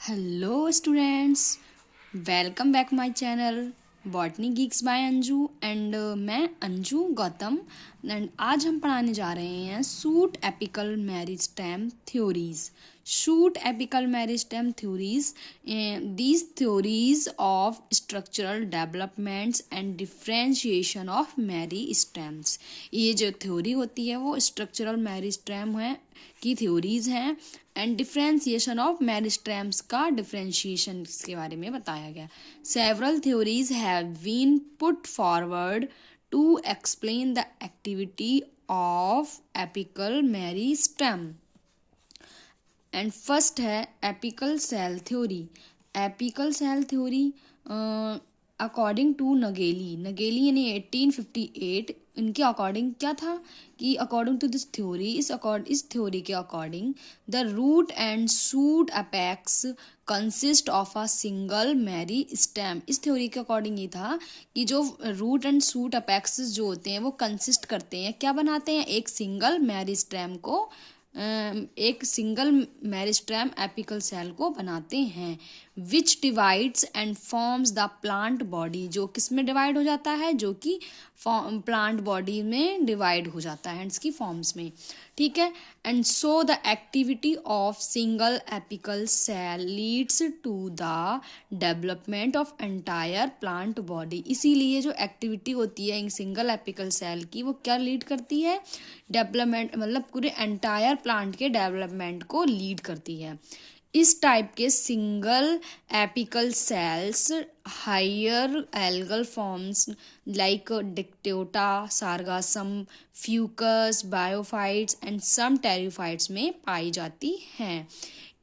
Hello students, welcome back my channel botany geeks by Anju and मैं Anju Gautam and आज हम पढ़ाने जा रहे हैं suit apical meristem theories. Shoot apical meristem theories, these theories of structural developments and differentiation of meristems. ये जो theory होती है वो स्ट्रक्चरल मेरिस्टेम है की थ्योरीज हैं एंड डिफ्रेंशिएशन ऑफ मेरिस्टेम्स का डिफ्रेंशिएशन के बारे में बताया गया। Several theories have been put forward to explain the activity of apical meristem and first है apical cell theory. Apical cell theory according to Nageli यानी 1858, इनके अकॉर्डिंग क्या था कि अकॉर्डिंग टू दिस थ्योरी, इस थ्योरी के according the root and shoot apex consist of a single meristem. इस theory के अकॉर्डिंग ये था कि जो रूट एंड शूट अपेक्स जो होते हैं वो कंसिस्ट करते हैं, क्या बनाते हैं, एक सिंगल मेरी स्टेम को, एक सिंगल मेरिस्टेम एपिकल सेल को बनाते हैं। विच divides and forms the plant body, जो किस में डिवाइड हो जाता है, जो कि प्लांट बॉडी में डिवाइड हो जाता है इसकी फॉर्म्स में, ठीक है। And so the activity of single apical cell leads to the development of entire plant body. इसीलिए जो एक्टिविटी होती है सिंगल एपिकल सेल की वो क्या लीड करती है, डेवलपमेंट, मतलब पूरे एंटायर प्लांट के डेवलपमेंट को लीड करती है। इस टाइप के single apical cells higher algal forms like Dictyota, Sargassum, Fucus, bryophytes and some pteridophytes में पाई जाती हैं।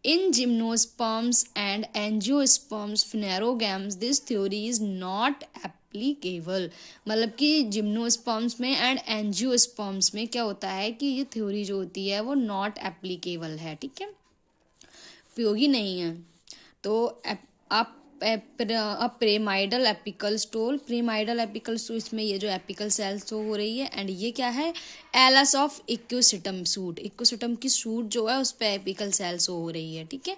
In gymnosperms and angiosperms phanerogams this theory is not applicable. मतलब कि जिम्नोस्पर्म्स में एंड एंजियोस्पर्म्स में क्या होता है कि ये थ्योरी जो होती है वो नॉट एप्लीकेबल है, ठीक है, उपयोगी नहीं है। तो आप प्रेमाइडल एपिकल स्टोल, प्रेमाइडल एपिकल स्टोल, इसमें ये जो एपिकल सेल शो हो रही है एंड ये क्या है, एलस ऑफ इक्विसिटम सूट, इक्विसिटम की सूट जो है उस पर एपिकल सेल शो हो रही है, ठीक है।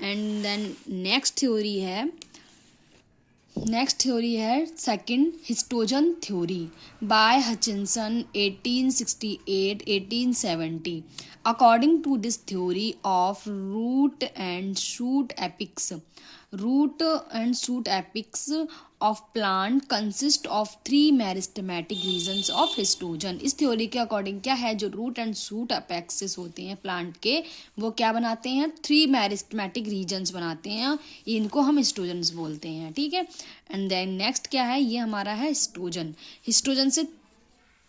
एंड देन नेक्स्ट थ्योरी है second histogen theory by Hutchinson 1868-1870। According to this theory of root and shoot apex of plant consist of 3 meristematic regions of histogen. इस थ्योरी के अकॉर्डिंग क्या है, जो रूट एंड शूट अपेक्सिस होते हैं plant के वो क्या बनाते हैं, 3 मेरिस्टेमेटिक रीजन्स बनाते हैं, इनको हम हिस्टोजन्स बोलते हैं, ठीक है। एंड देन नेक्स्ट क्या है, ये हमारा है हिस्टोजन से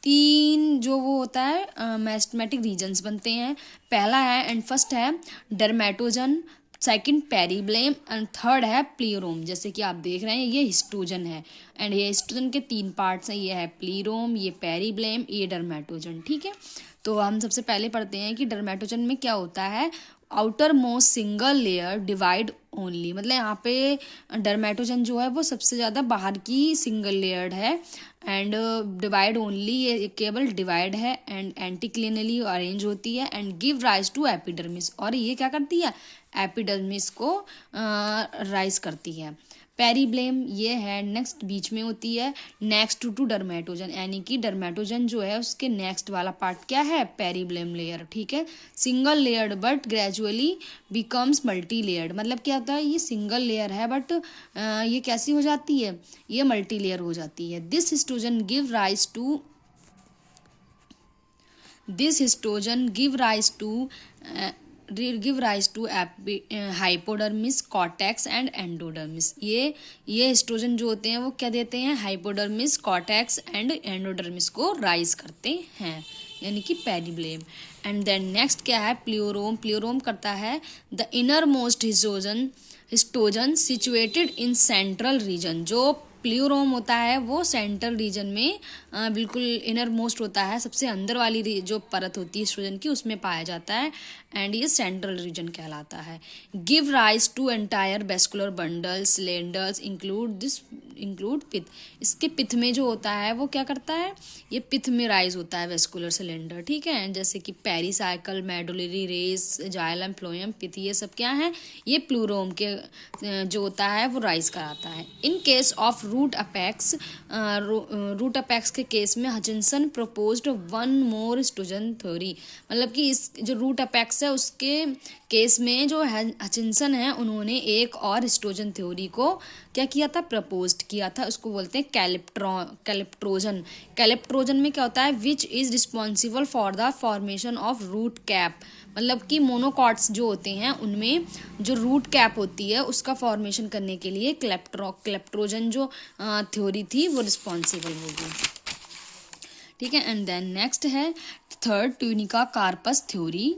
3 जो वो होता है मेरिस्टेमेटिक रीजन्स बनते हैं। पहला है एंड फर्स्ट है डर्मेटोजन, सेकंड पेरीब्लेम एंड थर्ड है प्लीरोम। जैसे कि आप देख रहे हैं ये हिस्टोजन है एंड ये हिस्टोजन के 3 पार्ट्स हैं, ये है प्लीरोम, ये पेरीब्लेम, ये डर्मेटोजन, ठीक है। तो हम सबसे पहले पढ़ते हैं कि डर्मेटोजन में क्या होता है, outer most single layer divide only, मतलब यहाँ पे डर्मेटोजन जो है वो सबसे ज़्यादा बाहर की सिंगल लेयर्ड है एंड डिवाइड ओनली, ये केवल डिवाइड है एंड एंटीक्लिनली अरेंज होती है and give rise to epidermis, और ये क्या करती है, एपिडर्मिस को राइज करती है। पेरीब्लेम ये है नेक्स्ट बीच में होती है नेक्स्ट टू डर्मेटोजन, यानी कि डर्मेटोजन जो है उसके नेक्स्ट वाला पार्ट क्या है, पेरीब्लेम लेयर, ठीक है। Single layered but gradually becomes multi layered, मतलब क्या होता है, ये सिंगल लेयर है बट ये कैसी हो जाती है, ये मल्टी लेयर हो जाती है। This histogen give rise to hypodermis, cortex and endodermis. ये हिस्टोजन जो होते हैं वो क्या देते हैं, हाइपोडर्मिस, कॉर्टेक्स एंड एंडोडर्मिस को राइज करते हैं, यानी कि पेरीब्लेम। एंड देन नेक्स्ट क्या है, प्लियोरोम करता है the innermost histogen situated in central region. जो प्लियोरोम होता है वो सेंट्रल रीजन में बिल्कुल इनर मोस्ट होता है, सबसे अंदर वाली जो परत होती है हिस्टोजन की उसमें पाया जाता है एंड ये सेंट्रल रीजन कहलाता है। Give rise to entire vascular bundles, cylinders include this include pith. इसके पिथ में जो होता है वो क्या करता है, ये पिथ में राइज होता है वेस्कुलर सिलेंडर, ठीक है। जैसे कि pericycle, medullary rays, xylem, phloem, pith, ये सब क्या है, ये प्लूरोम के जो होता है वो राइज कराता है। In case of root apex, root apex के केस में Hutchinson proposed one more histogen theory, मतलब कि इस जो रूट अपेक्स है उसके केस में जो हचिंसन है उन्होंने एक और स्टोजन थ्योरी को क्या किया था, प्रपोज्ड किया था। उसको बोलते हैं कैलिप्ट्रोजन। कैलिप्ट्रोजन में क्या होता है, which is responsible for the formation of root cap, मतलब कि मोनोकॉट्स जो होते हैं उनमें जो रूट कैप होती है उसका फॉर्मेशन करने के लिए कैलिप्ट्रोजन जो थ्योरी थी वो रिस्पॉन्सिबल होगी, ठीक है। एंड देन नेक्स्ट है third, tunica corpus theory.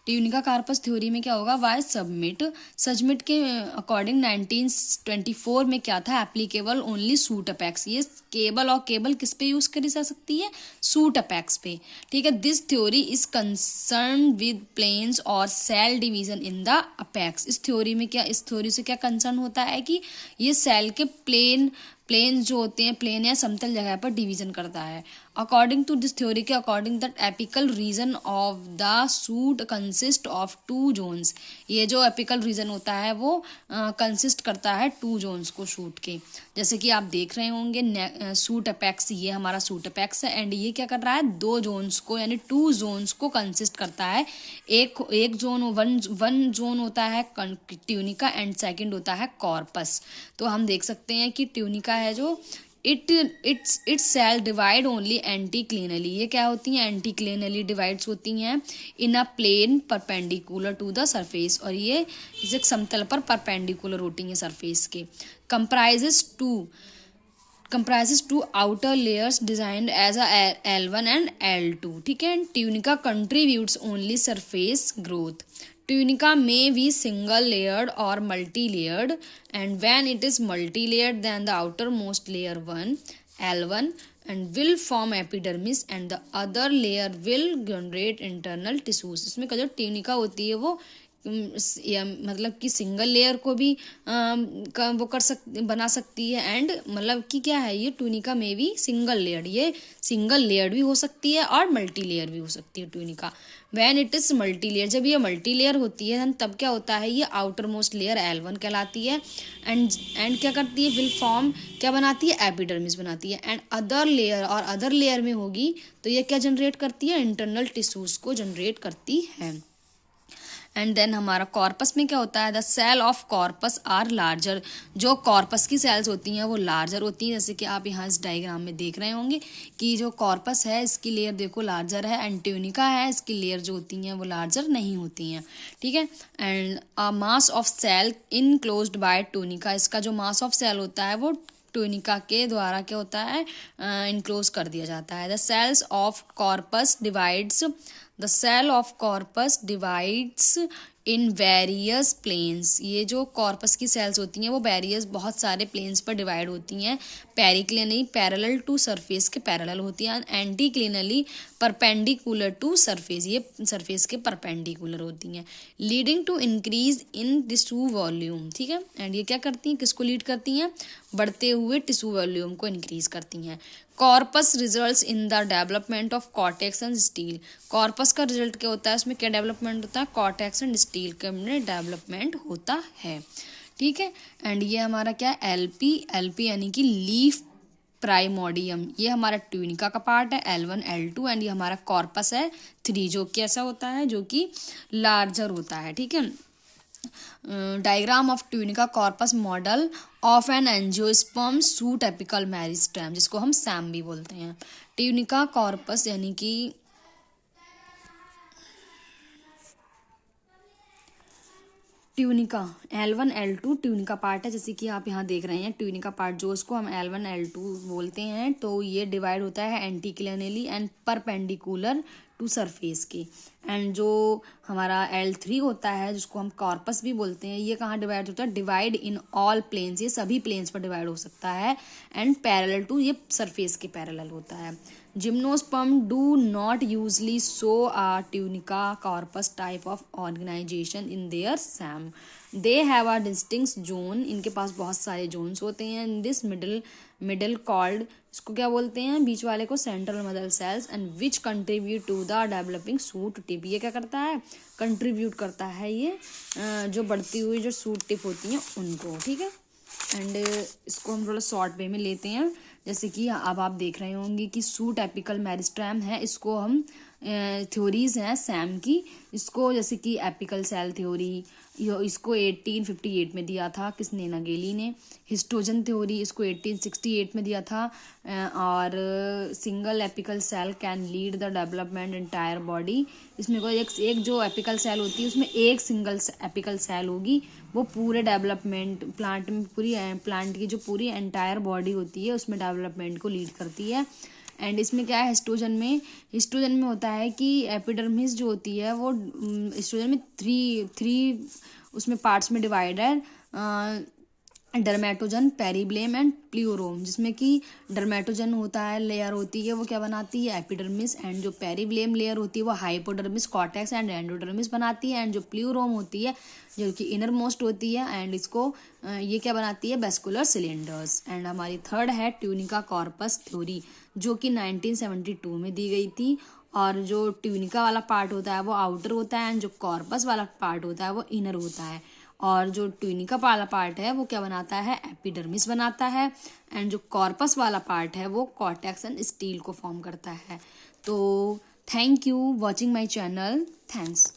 Tunica corpus theory में क्या होगा, वाई सजमिट के अकॉर्डिंग 1924 में क्या था, एप्लीकेबल ओनली सूट अपेक्स। ये केबल किस पे यूज करी जा सकती है, सूट अपेक्स पे, ठीक है। This theory is concern with planes और cell division in the apex. इस थ्योरी से क्या कंसर्न होता है कि ये सेल के प्लेन जो होते हैं, प्लेन या समतल जगह पर डिवीजन करता है। अकॉर्डिंग टू दिस थ्योरी के according that apical region of the shoot consist of 2 zones. ये जो एपिकल रीजन होता है वो कंसिस्ट करता है 2 जोन्स को शूट के। जैसे कि आप देख रहे होंगे सूट अपेक्स, ये हमारा सूट अपेक्स है एंड ये क्या कर रहा है, 2 जोन्स को यानी 2 जोन्स को कंसिस्ट करता है। एक जोन वन जोन होता है ट्यूनिका एंड सेकंड होता है कॉर्पस। तो हम देख सकते हैं कि ट्यूनिका है जो its cell divide only anticlinally. ये क्या होती हैं, एंटीक्लिनली डिवाइड्स होती हैं in a plane perpendicular to the surface, और ये इस समतल पर परपेंडिकुलर होती हैं सरफेस के। comprises two outer layers designed as a L1 and L2, ठीक है। Tunica contributes only surface growth. Tunica may be single layered or multi-layered, and when it is multi-layered then the outermost layer 1 L1 and will form epidermis and the other layer will generate internal tissues। इसमें का जो tunica होती है वो मतलब कि single layer को भी वो बना सकती है, एंड मतलब कि क्या है, ये ट्यूनिका में भी सिंगल लेयर, ये सिंगल लेयर भी हो सकती है और मल्टी लेयर भी हो सकती है tunica. When it is multi layer, जब ये मल्टी लेयर होती है तब क्या होता है, ये आउटर मोस्ट लेयर L1 कहलाती है एंड क्या करती है, विल फॉर्म क्या बनाती है, एपिडर्मिस बनाती है। एंड अदर लेयर, और अदर लेयर में होगी तो ये क्या जनरेट करती है, इंटरनल टिश्यूज को जनरेट करती है। एंड देन हमारा कॉर्पस में क्या होता है, the cell of corpus are larger. जो कॉर्पस की सेल्स होती हैं वो लार्जर होती हैं, जैसे कि आप यहाँ इस डायग्राम में देख रहे होंगे कि जो कॉर्पस है इसकी लेयर देखो लार्जर है, एंड ट्यूनिका है इसकी लेयर जो होती हैं वो लार्जर नहीं होती हैं, ठीक है। And mass of cell enclosed by tunica, इसका जो मास ऑफ सेल होता है वो ट्यूनिका के द्वारा क्या होता है, इनक्लोज कर दिया जाता है। The cells of corpus divides The cell of corpus divides in various planes। ये जो कॉर्पस की सेल्स होती हैं वो वेरियस बहुत सारे प्लेन्स पर डिवाइड होती हैं। पेरिक्लिनली पैरेलल टू सरफेस के पैरेलल होती हैं, एंटीक्लिनली परपेंडिकुलर टू सरफेस, ये सरफेस के परपेंडिकुलर होती हैं। Leading to increase in tissue volume, ठीक है। एंड ये क्या करती हैं, किसको लीड करती हैं, बढ़ते हुए टिश्यू वॉल्यूम को इंक्रीज करती हैं। Corpus results in the development of cortex and steel. Corpus का रिजल्ट क्या होता है, इसमें क्या डेवलपमेंट होता है, कॉर्टेक्स एंड स्टील का डेवलपमेंट होता है, ठीक है। एंड ये हमारा क्या है, एलपी यानी कि लीफ प्राइमोडियम, ये हमारा ट्यूनिका का पार्ट है L1 L2, एंड ये हमारा कॉर्पस है 3 जो कि ऐसा होता है जो कि लार्जर होता है, ठीक है। Diagram of tunica corpus model of an angiosperm suit apical meristem, जिसको हम सैम भी बोलते हैं। ट्यूनिका कॉर्पस यानी कि tunica L1 L2 tunica part है, जैसे कि आप यहाँ देख रहे हैं ट्यूनिका पार्ट जो उसको हम L1 L2 बोलते हैं, तो ये डिवाइड होता है एंटीक्लिनली एंड परपेंडिकुलर टू सरफेस के। एंड जो हमारा L3 होता है जिसको हम कॉर्पस भी बोलते हैं। ये कहाँ डिवाइड होता है? डिवाइड इन ऑल प्लेन्स, ये सभी प्लेन्स पर डिवाइड हो सकता है। एंड पैरेलल टू, ये सरफेस के पैरेलल होता है। Gymnosperm do not usually show a tunica corpus type of organisation in their SAM. They have a distinct zone, इनके पास बहुत सारे जोन्स होते हैं। इन दिस मिडल कॉल्ड, इसको क्या बोलते हैं? बीच वाले को central mother cells, and which contribute to the developing shoot tip. ये क्या करता है? कंट्रीब्यूट करता है ये जो बढ़ती हुई जो सूट टिप होती हैं उनको, ठीक है। एंड इसको हम थोड़ा शॉर्ट वे में लेते हैं। जैसे कि अब आप देख रहे होंगे कि सूट एपिकल मेरिस्टेम है, इसको हम थ्योरीज हैं सैम की, इसको जैसे कि एपिकल सेल थ्योरी, इसको 1858 में दिया था किसने? नगेली ने। हिस्टोजन थ्योरी इसको 1868 में दिया था। और single apical cell can lead the development entire body, इसमें कोई एक जो एपिकल सेल होती है उसमें एक सिंगल एपिकल सेल होगी, वो पूरे डेवलपमेंट प्लांट में, पूरी प्लांट की जो पूरी एंटायर बॉडी होती है उसमें डेवलपमेंट को लीड करती है। एंड इसमें क्या है? हिस्टोजन में होता है कि एपिडर्मिस जो होती है वो हिस्टोजन में थ्री उसमें पार्ट्स में डिवाइड है, डर्मेटोजन, पेरिब्लेम एंड प्ल्यूरोम, जिसमें कि डर्मेटोजन होता है, लेयर होती है, वो क्या बनाती है? एपिडर्मिस। एंड जो पेरिब्लेम लेयर होती है वो हाइपोडर्मिस, कॉर्टेक्स एंड एंडोडर्मिस बनाती है। एंड जो प्ल्यूरोम होती है जो कि इनर मोस्ट होती है, एंड इसको ये क्या बनाती है? Vascular cylinders. एंड हमारी थर्ड है ट्यूनिका कॉर्पस थ्योरी, जो कि 1972 में दी गई थी। और जो ट्यूनिका वाला पार्ट होता है वो आउटर होता है, एंड जो कॉर्पस वाला पार्ट होता है वो इनर होता है। और जो ट्यूनिका वाला पार्ट है वो क्या बनाता है? एपिडर्मिस बनाता है। एंड जो कॉर्पस वाला पार्ट है वो कॉर्टेक्स एंड स्टील को फॉर्म करता है। तो thank you watching my channel, thanks.